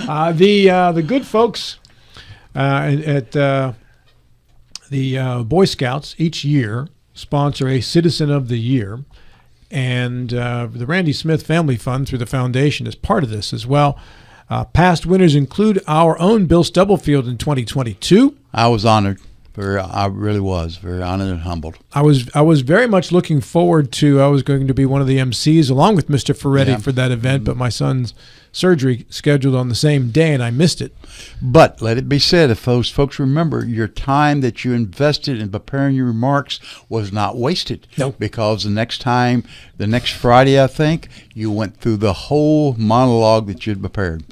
The good folks at the Boy Scouts each year sponsor a Citizen of the Year, and the Randy Smith Family Fund through the foundation is part of this as well. Past winners include our own Bill Stubblefield in 2022. I was honored. I really was very honored and humbled. I was very much looking forward to. I was going to be one of the MCs along with Mr. Ferretti for that event, but my son's surgery scheduled on the same day, and I missed it. But let it be said, if those folks remember, your time that you invested in preparing your remarks was not wasted. Nope. Because the next Friday, I think, you went through the whole monologue that you'd prepared.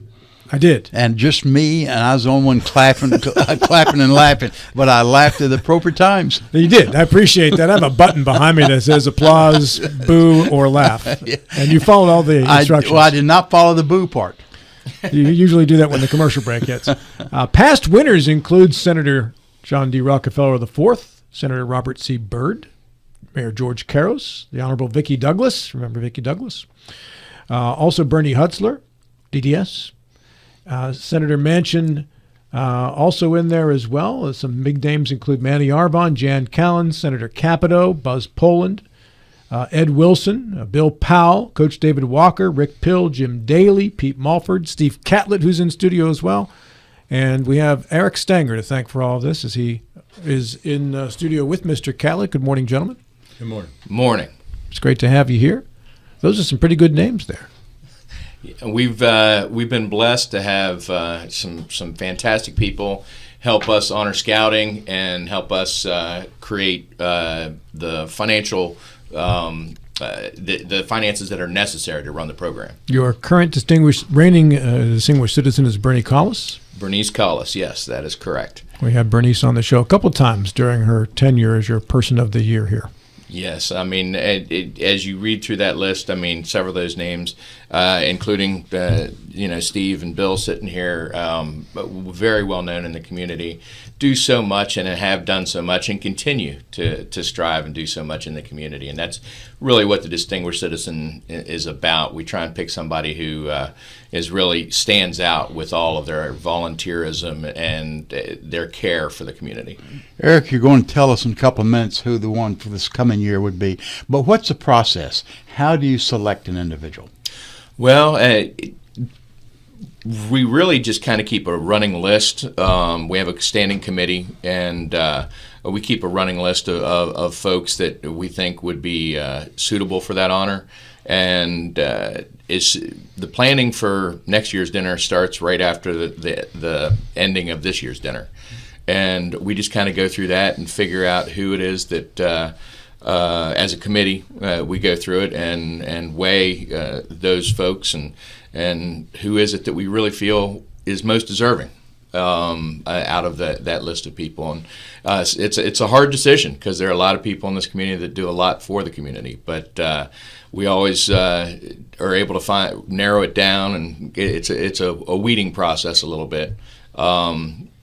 I did. And just me, and I was the only one clapping and laughing, but I laughed at the appropriate times. You did. I appreciate that. I have a button behind me that says applause, boo, or laugh. Yeah. And you followed all the instructions. I did not follow the boo part. You usually do that when the commercial break hits. Past winners include Senator John D. Rockefeller IV, Senator Robert C. Byrd, Mayor George Karos, the Honorable Vicki Douglas. Remember Vicki Douglas? Also Bernie Hutzler, DDS. Senator Manchin also in there as well. Some big names include Manny Arvon, Jan Callan, Senator Capito, Buzz Poland, Ed Wilson, Bill Powell, Coach David Walker, Rick Pill, Jim Daly, Pete Mulford, Steve Catlett, who's in studio as well. And we have Eric Stenger to thank for all of this as he is in studio with Mr. Catlett. Good morning, gentlemen. Good morning. Morning. It's great to have you here. Those are some pretty good names there. We've been blessed to have some fantastic people help us honor scouting and help us create the financial the finances that are necessary to run the program. Your current reigning distinguished citizen is Bernie Collis. Bernice Collis, yes, that is correct. We had Bernice on the show a couple times during her tenure as your Person of the Year here. Yes, I mean, as you read through that list, I mean, several of those names, including Steve and Bill sitting here, very well known in the community, do so much and have done so much and continue to strive and do so much in the community. And that's really what the Distinguished Citizen is about. We try and pick somebody who really stands out with all of their volunteerism and their care for the community. Eric, you're going to tell us in a couple of minutes who the one for this coming year would be. But what's the process? How do you select an individual? Well, we really just kind of keep a running list. We have a standing committee, and we keep a running list of folks that we think would be suitable for that honor. And the planning for next year's dinner starts right after the ending of this year's dinner. And we just kind of go through that and figure out who it is that, as a committee, we go through it and weigh those folks and who is it that we really feel is most deserving out of that list of people. And it's a hard decision because there are a lot of people in this community that do a lot for the community, but we always are able to narrow it down, and it's a weeding process a little bit.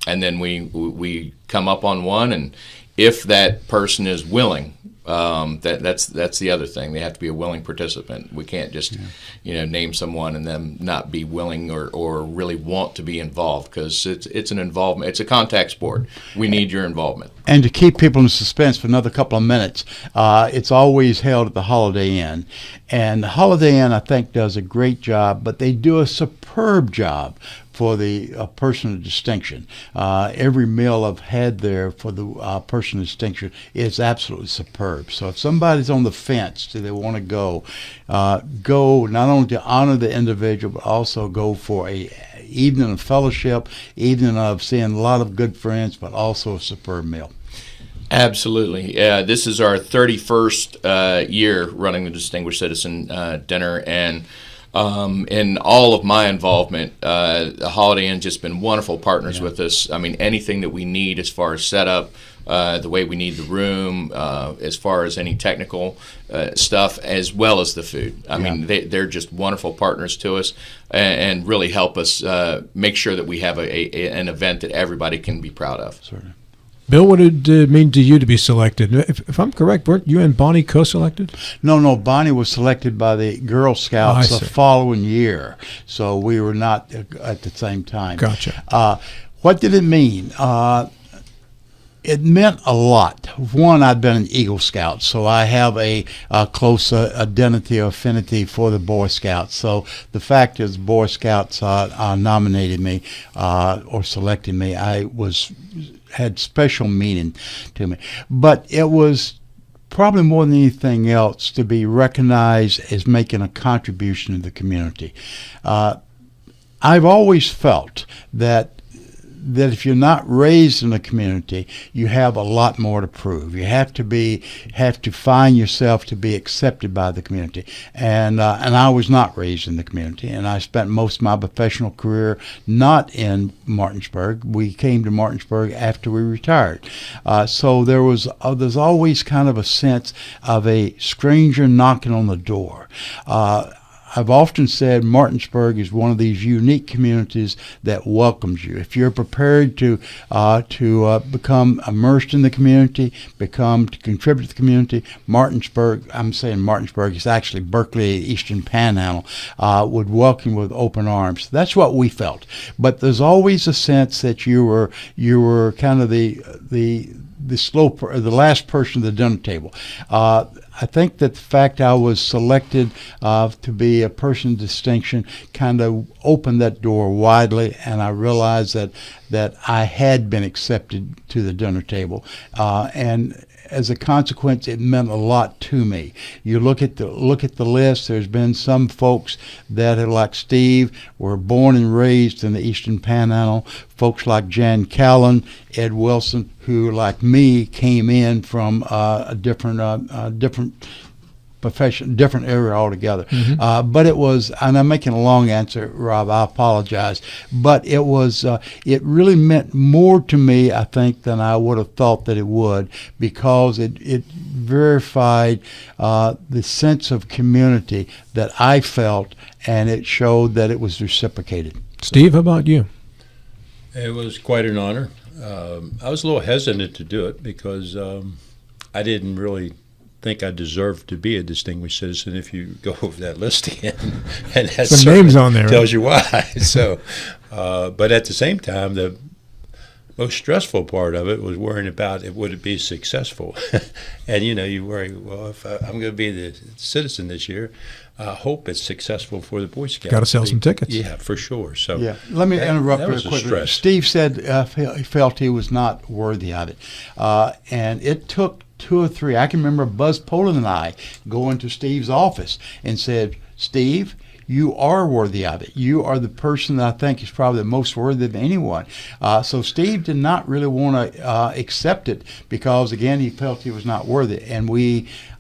And then we come up on one, and if that person is willing, that's the other thing. They have to be a willing participant. We can't just name someone and them not be willing or really want to be involved, because it's an involvement. It's a contact sport. We need your involvement. And to keep people in suspense for another couple of minutes, it's always held at the Holiday Inn. And the Holiday Inn, I think, does a great job, but they do a superb job for the person of distinction. Every meal I've had there for the person of distinction is absolutely superb. So if somebody's on the fence, do they want to go not only to honor the individual, but also go for a evening of fellowship, evening of seeing a lot of good friends, but also a superb meal. Absolutely. This is our 31st year running the Distinguished Citizen Dinner, and in all of my involvement, the Holiday Inn's just been wonderful partners with us. I mean, anything that we need as far as setup, the way we need the room, as far as any technical stuff, as well as the food. I mean, they're just wonderful partners to us and really help us make sure that we have an event that everybody can be proud of. Certainly. Bill, what did it mean to you to be selected? If I'm correct, weren't you and Bonnie co-selected? No, Bonnie was selected by the Girl Scouts the following year, so we were not at the same time. Gotcha. What did it mean? It meant a lot. One, I'd been an Eagle Scout, so I have a close identity or affinity for the Boy Scouts. So the fact is, Boy Scouts nominated me or selected me, had special meaning to me. But it was probably more than anything else to be recognized as making a contribution to the community. I've always felt that if you're not raised in a community, you have a lot more to prove. You have to find yourself to be accepted by the community. And I was not raised in the community, and I spent most of my professional career not in Martinsburg. We came to Martinsburg after we retired. So there's always kind of a sense of a stranger knocking on the door. I've often said Martinsburg is one of these unique communities that welcomes you. If you're prepared to become immersed in the community, to contribute to the community, Martinsburg, it's actually Berkeley, Eastern Panhandle, would welcome you with open arms. That's what we felt. But there's always a sense that you were kind of the last person at the dinner table. I think that the fact I was selected to be a person of distinction kind of opened that door widely, and I realized that I had been accepted to the dinner table. And as a consequence, it meant a lot to me. You look at the list. There's been some folks that are like Steve, were born and raised in the Eastern Panhandle. Folks like Jan Callan, Ed Wilson, who like me came in from a different profession, different area altogether. Mm-hmm. But it was, and I'm making a long answer, Rob, I apologize, but it was, it really meant more to me, I think, than I would have thought that it would, because it verified the sense of community that I felt, and it showed that it was reciprocated. Steve, how about you? It was quite an honor. I was a little hesitant to do it because I didn't really think I deserved to be a distinguished citizen if you go over that list again. And that some names on there tells you why. So, but at the same time, the most stressful part of it was worrying about would it be successful. And you worry, well, if I'm going to be the citizen this year, I hope it's successful for the Boy Scouts. Got to sell some tickets. Yeah, for sure. So yeah, let me interrupt real quickly. Steve said he felt he was not worthy of it, and it took 2 or 3. I can remember Buzz Poland and I going to Steve's office and said, "Steve, you are worthy of it. You are the person that I think is probably the most worthy of anyone." So Steve did not really want to accept it because, again, he felt he was not worthy. And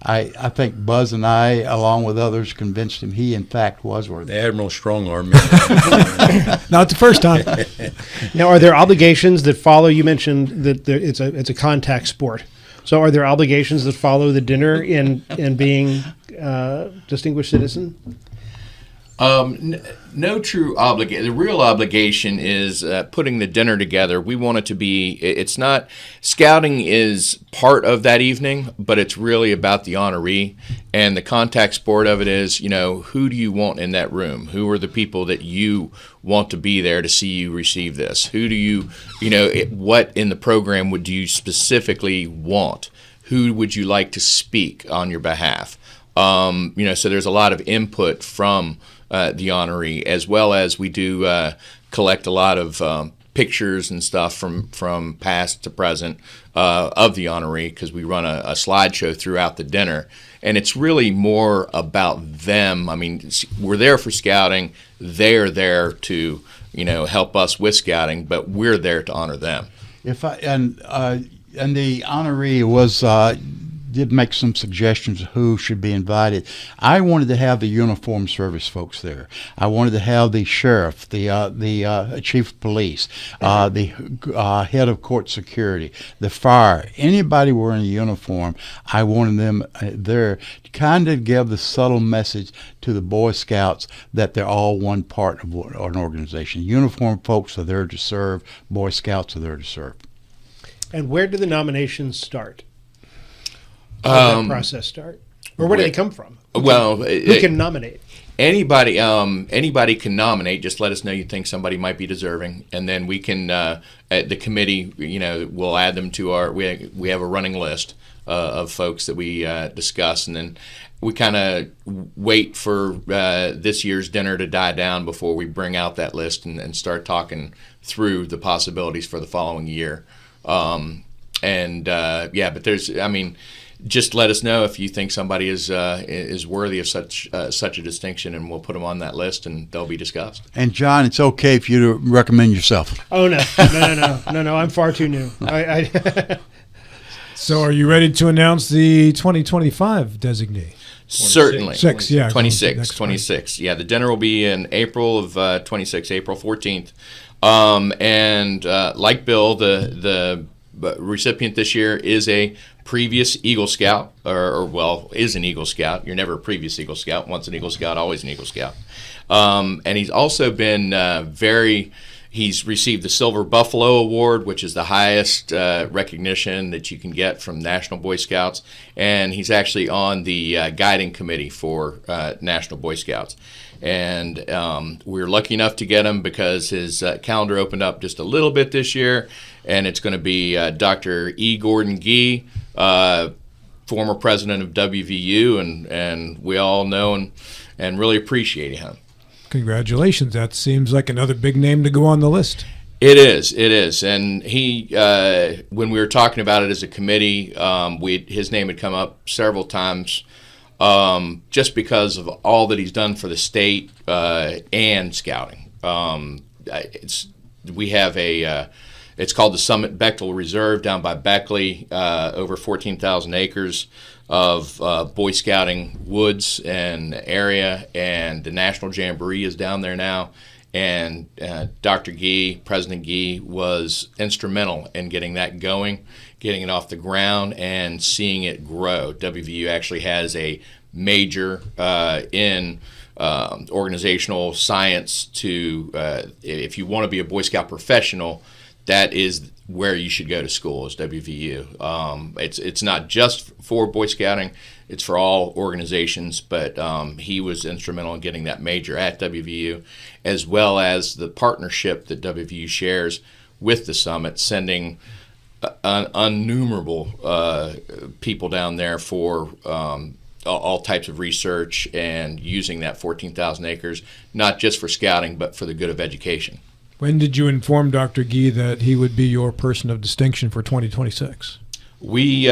I think Buzz and I, along with others, convinced him he, in fact, was worthy. The Admiral strong-armed me. Not the first time. Now, are there obligations that follow? You mentioned that it's a contact sport. So are there obligations that follow the dinner in being distinguished citizen? No true obligation. The real obligation is putting the dinner together. We want it to be, it's not, scouting is part of that evening, but it's really about the honoree. And the contact sport of it is, who do you want in that room? Who are the people that you want to be there to see you receive this? Who do you, what in the program would you specifically want? Who would you like to speak on your behalf? So there's a lot of input from the honoree, as well as we do collect a lot of pictures and stuff from past to present of the honoree, because we run a slideshow throughout the dinner. And it's really more about them. I mean, we're there for scouting. They're there to, help us with scouting, but we're there to honor them. And the honoree did make some suggestions of who should be invited. I wanted to have the uniformed service folks there. I wanted to have the sheriff, the chief of police, the head of court security, the fire, anybody wearing a uniform. I wanted them there to kind of give the subtle message to the Boy Scouts that they're all one part of an organization. Uniformed folks are there to serve. Boy Scouts are there to serve. And where do the nominations start? How does that process start? Or where do they come from? Who can nominate? Anybody can nominate. Just let us know you think somebody might be deserving, and then we can. The committee, we'll add them to our. We have a running list of folks that we discuss, and then we kind of wait for this year's dinner to die down before we bring out that list and start talking through the possibilities for the following year. But just let us know if you think somebody is worthy of such a distinction, and we'll put them on that list, and they'll be discussed. And John, it's okay for you to recommend yourself. Oh no! I'm far too new. So, are you ready to announce the 2025 designee? Certainly. 26, yeah. 26. Yeah, the dinner will be in April of 26, April 14th. Like Bill, the recipient this year is a previous Eagle Scout, is an Eagle Scout. You're never a previous Eagle Scout. Once an Eagle Scout, always an Eagle Scout. And he's also been he's received the Silver Buffalo Award, which is the highest recognition that you can get from National Boy Scouts. And he's actually on the guiding committee for National Boy Scouts. And we were lucky enough to get him because his calendar opened up just a little bit this year. And it's going to be Dr. E. Gordon Gee, former president of WVU, and we all know and really appreciate him. Congratulations. That seems like another big name to go on the list. It is. And he, when we were talking about it as a committee, his name had come up several times just because of all that he's done for the state and scouting. We have it's called the Summit Bechtel Reserve down by Beckley, over 14,000 acres of Boy Scouting woods and area, and the National Jamboree is down there now. And Dr. Gee, President Gee, was instrumental in getting that going, getting it off the ground, and seeing it grow. WVU actually has a major in organizational science if you want to be a Boy Scout professional, that is where you should go to school, is WVU. It's not just for Boy Scouting, it's for all organizations, but he was instrumental in getting that major at WVU, as well as the partnership that WVU shares with the Summit, sending innumerable people down there for all types of research and using that 14,000 acres, not just for scouting, but for the good of education. When did you inform Dr. Gee that he would be your person of distinction for 2026? We we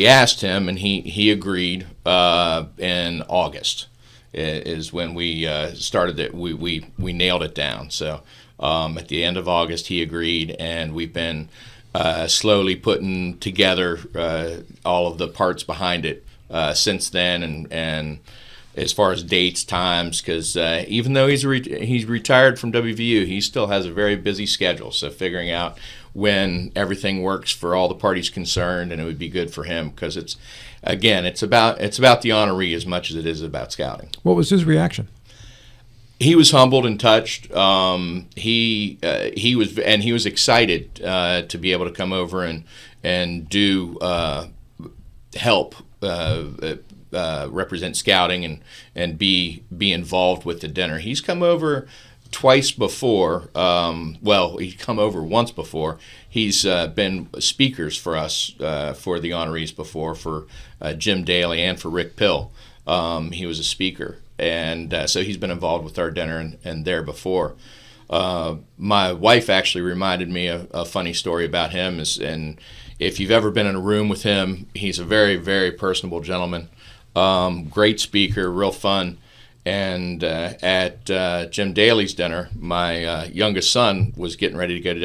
asked him, and he agreed in August is when we started it. We nailed it down. So at the end of August, he agreed, and we've been slowly putting together all of the parts behind it since then, and as far as dates, times, because even though he's retired from WVU, he still has a very busy schedule. So figuring out when everything works for all the parties concerned, and it would be good for him, because it's about the honoree as much as it is about scouting. What was his reaction? He was humbled and touched. He was excited to be able to come over and do help. Represent scouting and be involved with the dinner. He's come over twice before. He's come over once before. He's been speakers for us for the honorees before, for Jim Daly and for Rick Pill. He was a speaker, and so he's been involved with our dinner and there before. My wife actually reminded me a funny story about him, and if you've ever been in a room with him, he's a very, very personable gentleman. Great speaker, real fun. And at Jim Daly's dinner, my youngest son was getting ready to go to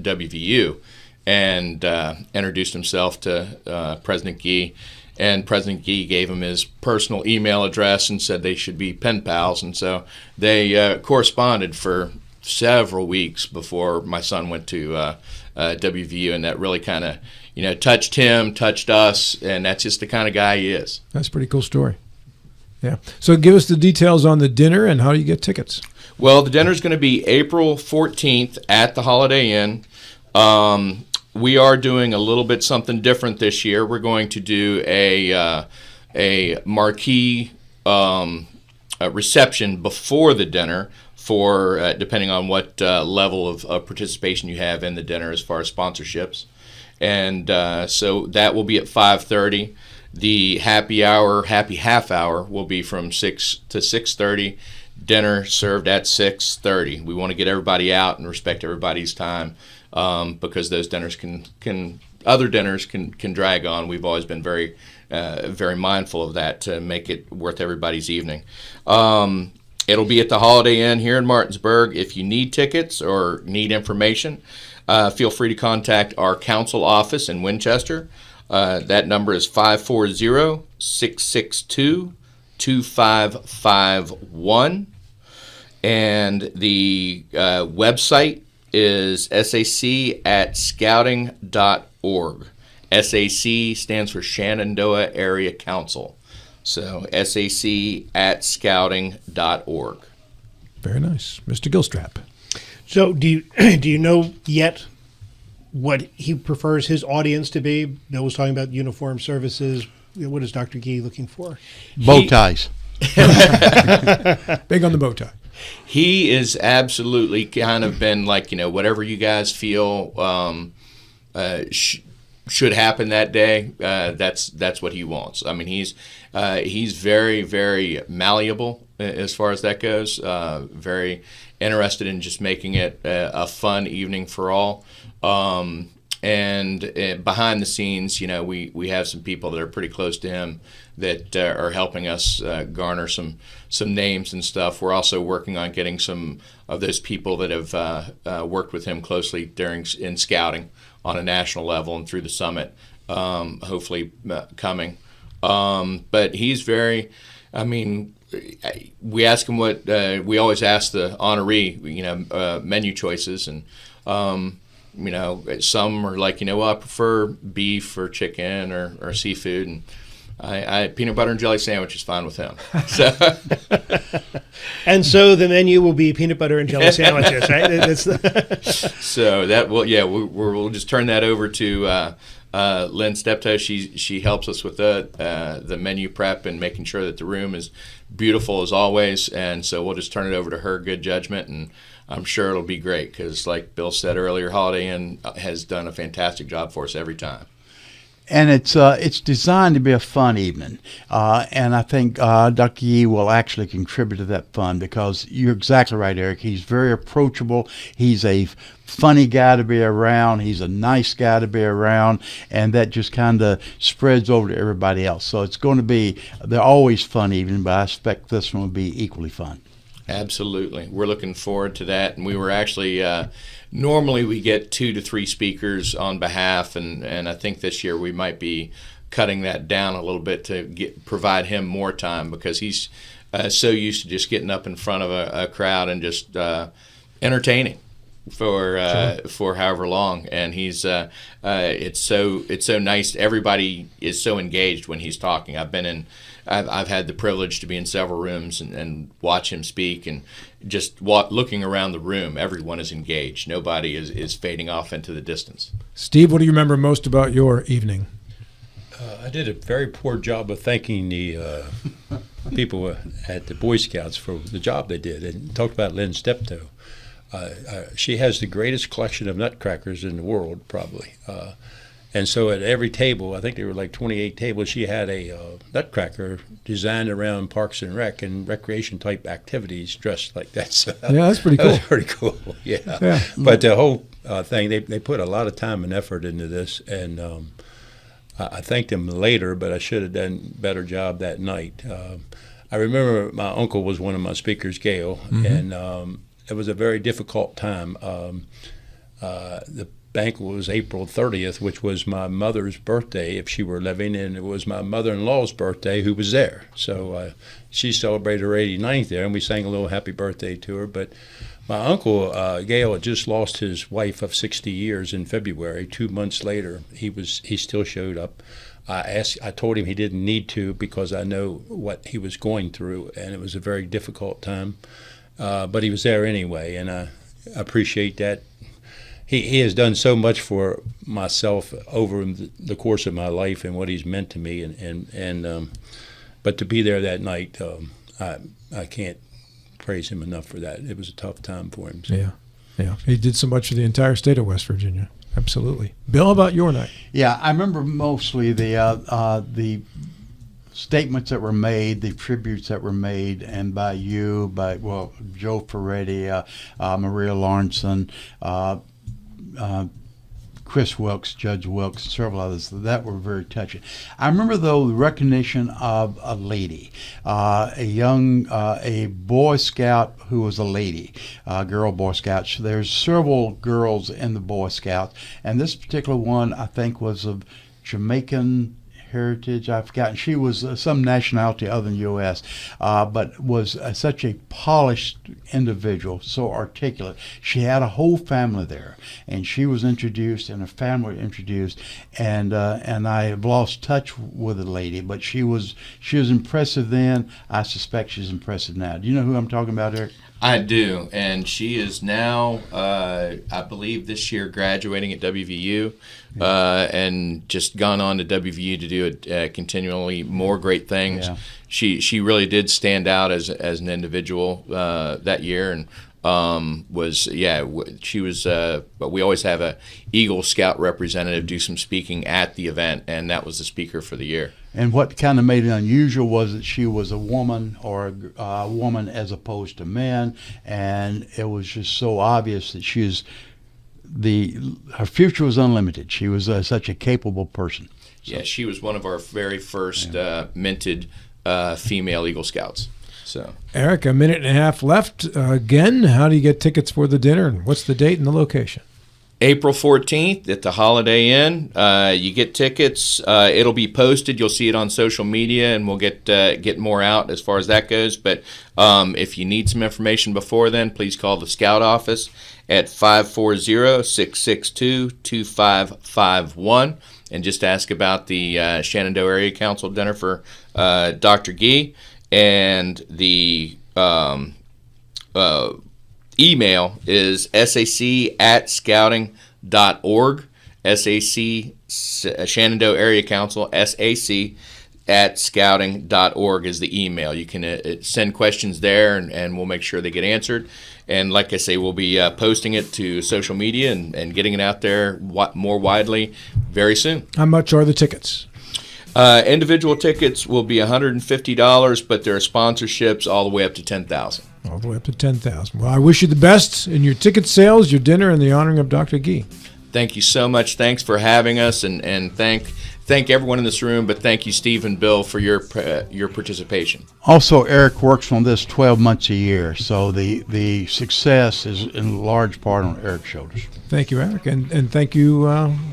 WVU and introduced himself to President Gee. And President Gee gave him his personal email address and said they should be pen pals. And so they corresponded for several weeks before my son went to WVU, and that really kind of touched him, touched us, and that's just the kind of guy he is. That's a pretty cool story. Yeah. So give us the details on the dinner and how do you get tickets? Well, the dinner is going to be April 14th at the Holiday Inn. We are doing a little bit something different this year. We're going to do a marquee reception before the dinner for depending on what level of participation you have in the dinner as far as sponsorships. And so that will be at 5:30. The happy half hour will be from 6 to 6:30. Dinner served at 6:30. We want to get everybody out and respect everybody's time because those dinners other dinners can drag on. We've always been very mindful of that to make it worth everybody's evening. It'll be at the Holiday Inn here in Martinsburg. If you need tickets or need information, feel free to contact our council office in Winchester. That number is 540-662-2551. And the website is sac@scouting.org. SAC stands for Shenandoah Area Council. So sac@scouting.org. Very nice. Mr. Gilstrap. So do you know yet what he prefers his audience to be? Bill was talking about uniform services. What is Dr. Gee looking for? Bow ties. Big on the bow tie. He is absolutely kind of been like, whatever you guys feel should happen that day, that's what he wants. I mean, he's very, very malleable as far as that goes. Very interested in just making it a fun evening for all. And behind the scenes, we have some people that are pretty close to him that are helping us garner some names and stuff. We're also working on getting some of those people that have worked with him closely in scouting on a national level and through the summit, hopefully coming. But he's very, we ask him what, we always ask the honoree, menu choices. And, some are like, I prefer beef or chicken or seafood. And I peanut butter and jelly sandwich is fine with him. So. And so the menu will be peanut butter and jelly sandwiches, right? So that will, we'll just turn that over to Lynn Steptoe. She helps us with the menu prep and making sure that the room is beautiful as always. And so we'll just turn it over to her good judgment, and I'm sure it'll be great because, like Bill said earlier, Holiday Inn has done a fantastic job for us every time. And it's designed to be a fun evening, and I think Dr. Yee will actually contribute to that fun because you're exactly right, Eric. He's very approachable. He's a funny guy to be around. He's a nice guy to be around, and that just kind of spreads over to everybody else. So it's going to be, they're always fun evening, but I expect this one will be equally fun. Absolutely. We're looking forward to that. And we were actually, normally we get 2 to 3 speakers on behalf, and I think this year we might be cutting that down a little bit to provide him more time because he's so used to just getting up in front of a crowd and just entertaining for however long. And he's it's so nice. Everybody is so engaged when he's talking. I've had the privilege to be in several rooms and watch him speak, and just looking around the room, everyone is engaged. Nobody is fading off into the distance. Steve, what do you remember most about your evening? I did a very poor job of thanking the people at the Boy Scouts for the job they did, and talked about Lynn Steptoe. She has the greatest collection of nutcrackers in the world, probably. And so at every table, I think there were like 28 tables, she had a nutcracker designed around Parks and Rec and recreation type activities dressed like that. So yeah, that's pretty cool. That was pretty cool, yeah. But the whole thing, they put a lot of time and effort into this, and I thanked them later, but I should have done a better job that night. I remember my uncle was one of my speakers, Gail, and it was a very difficult time. The banquet was April 30th, which was my mother's birthday if she were living, and it was my mother-in-law's birthday who was there. So she celebrated her 89th there, and we sang a little happy birthday to her. But my uncle, Gail, had just lost his wife of 60 years in February. 2 months later, he still showed up. I told him he didn't need to because I know what he was going through, and it was a very difficult time. But he was there anyway, and I appreciate that. he has done so much for myself over the course of my life and what he's meant to me, and but to be there that night, I can't praise him enough for that. It was a tough time for him. So. Yeah. He did so much for the entire state of West Virginia. Absolutely. Bill, how about your night? Yeah, I remember mostly the statements that were made, the tributes that were made, and by you, Joe Ferretti, Maria Lawrenson, Chris Wilkes, Judge Wilkes, several others that were very touching. I remember, though, the recognition of a lady, a Boy Scout who was a lady, girl Boy Scout. There's several girls in the Boy Scouts, and this particular one, I think, was of Jamaican heritage. I've forgotten. She was some nationality other than U.S., but was such a polished individual, so articulate. She had a whole family there, and she was introduced, and her family introduced, and I have lost touch with the lady, but she was impressive then. I suspect she's impressive now. Do you know who I'm talking about, Eric? I do, and she is now, I believe, this year graduating at WVU, and just gone on to WVU to do continually more great things. Yeah. She really did stand out as an individual that year, and she was. But we always have a Eagle Scout representative do some speaking at the event, and that was the speaker for the year. And what kind of made it unusual was that she was a woman, or a woman as opposed to men, and it was just so obvious that her future was unlimited. She was such a capable person. So. Yeah, she was one of our very first minted female Eagle Scouts. So, Eric, a minute and a half left. Again, how do you get tickets for the dinner, and what's the date and the location? April 14th at the Holiday Inn. You get tickets. It'll be posted. You'll see it on social media, and we'll get more out as far as that goes. But if you need some information before then, please call the Scout office at 540-662-2551 and just ask about the Shenandoah Area Council dinner for Dr. Gee, and the email is sac@scouting.org. SAC, Shenandoah Area Council, SAC@scouting.org is the email. You can send questions there, and we'll make sure they get answered. And like I say, we'll be posting it to social media and getting it out there more widely very soon. How much are the tickets? Individual tickets will be $150, but there are sponsorships all the way up to $10,000. All the way up to $10,000. Well, I wish you the best in your ticket sales, your dinner, and the honoring of Dr. Gee. Thank you so much. Thanks for having us, and thank everyone in this room, but thank you, Steve and Bill, for your participation. Also, Eric works on this 12 months a year, so the success is in large part on Eric's shoulders. Thank you, Eric, and thank you,